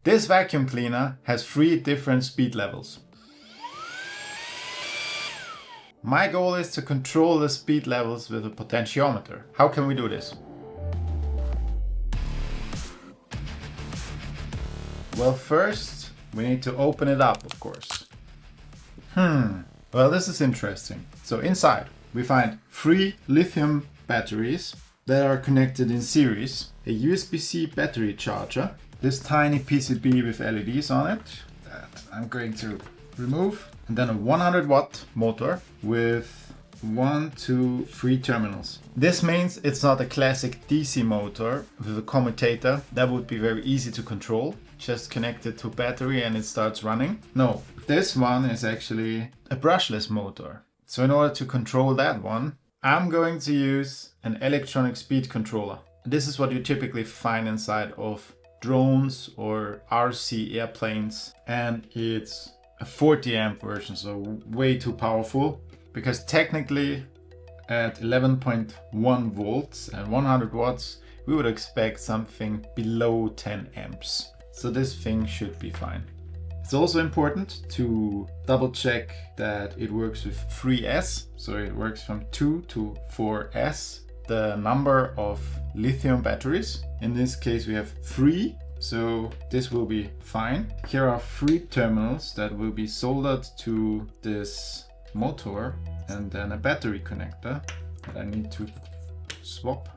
This vacuum cleaner has 3 different speed levels. My goal is to control the speed levels with a potentiometer. How can we do this? Well, first we need to open it up, of course. Well, this is interesting. So inside we find 3 lithium batteries that are connected in series, a USB-C battery charger, this tiny PCB with LEDs on it that I'm going to remove, and then a 100 watt motor with 1, 2, 3 terminals. This means it's not a classic DC motor with a commutator. That would be very easy to control. Just connect it to battery and it starts running. No, this one is actually a brushless motor. So in order to control that one, I'm going to use an electronic speed controller. This is what you typically find inside of drones or RC airplanes, and it's a 40 amp version, so way too powerful, because technically at 11.1 volts and 100 watts we would expect something below 10 amps. So this thing should be fine. It's also important to double check that it works with 3S, so it works from 2 to 4S, the number of lithium batteries. In this case we have 3, so this will be fine. Here are 3 terminals that will be soldered to this motor, and then a battery connector that I need to swap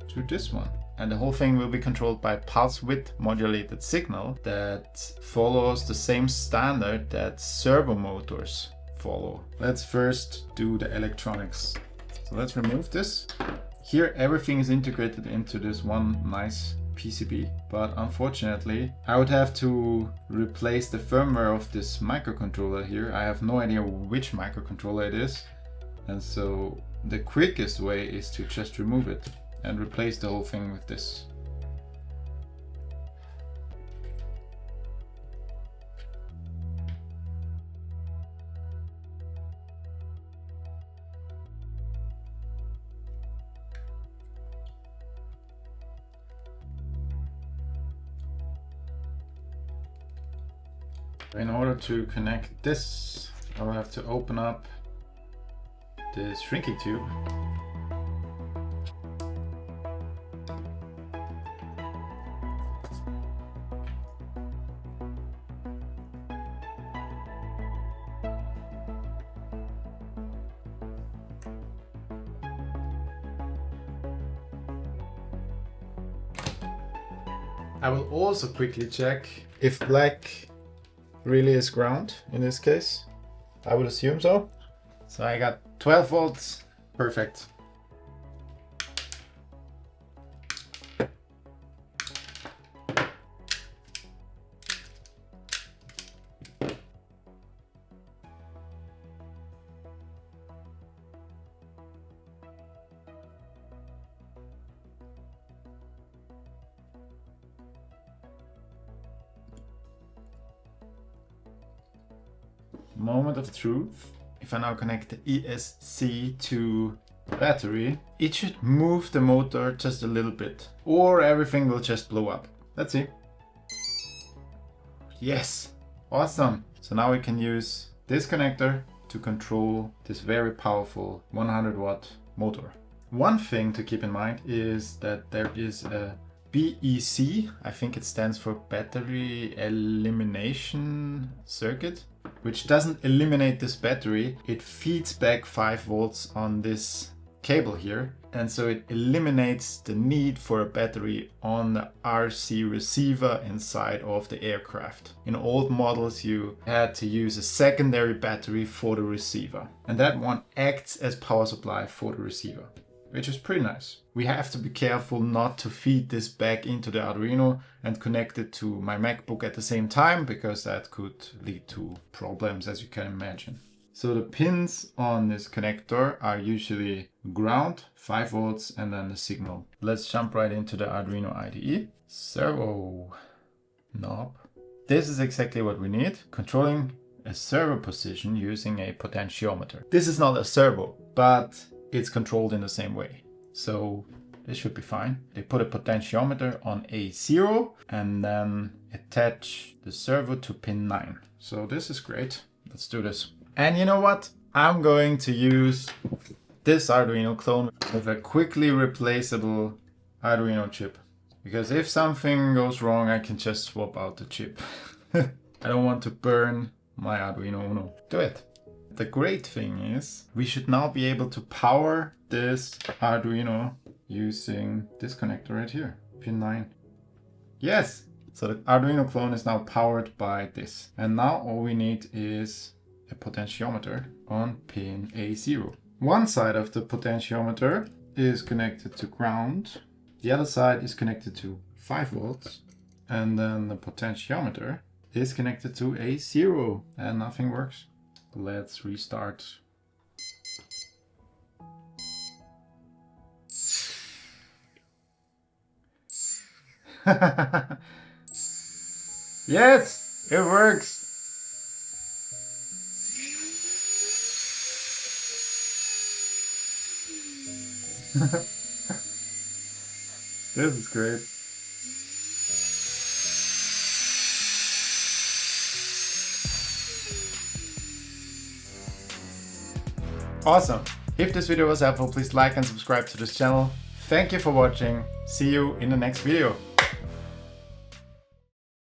to this one. And the whole thing will be controlled by pulse width modulated signal that follows the same standard that servo motors follow. Let's first do the electronics. So let's remove this. Here everything is integrated into this one nice PCB, but unfortunately I would have to replace the firmware of this microcontroller here. I have no idea which microcontroller it is, and so the quickest way is to just remove it and replace the whole thing with this. In order to connect this, I will have to open up this shrinking tube. I will also quickly check if black really is ground in this case. I would assume so. So I got 12 volts, perfect. Moment of truth. If I now connect the ESC to the battery, it should move the motor just a little bit, or everything will just blow up. Let's see. Yes, awesome. So now we can use this connector to control this very powerful 100 watt motor. One thing to keep in mind is that there is a BEC, I think it stands for battery elimination circuit, which doesn't eliminate this battery. It feeds back 5 volts on this cable here, and so it eliminates the need for a battery on the RC receiver inside of the aircraft. In old models you had to use a secondary battery for the receiver, and that one acts as power supply for the receiver, which is pretty nice. We have to be careful not to feed this back into the Arduino and connect it to my MacBook at the same time, because that could lead to problems, as you can imagine. So the pins on this connector are usually ground, 5 volts, and then the signal. Let's jump right into the Arduino IDE. Servo knob. This is exactly what we need. Controlling a servo position using a potentiometer. This is not a servo, but it's controlled in the same way. So This should be fine. They put a potentiometer on A0 and then attach the servo to pin 9. So this is great. Let's do this. And you know what? I'm going to use this Arduino clone with a quickly replaceable Arduino chip. Because if something goes wrong, I can just swap out the chip. I don't want to burn my Arduino Uno. Do it. The great thing is we should now be able to power this Arduino using this connector right here, pin 9. Yes! So the Arduino clone is now powered by this. And now all we need is a potentiometer on pin A0. One side of the potentiometer is connected to ground. The other side is connected to 5 volts. And then the potentiometer is connected to A0 and nothing works. Let's restart. Yes, it works. This is great. Awesome. If this video was helpful, please like and subscribe to this channel. Thank you for watching. See you in the next video.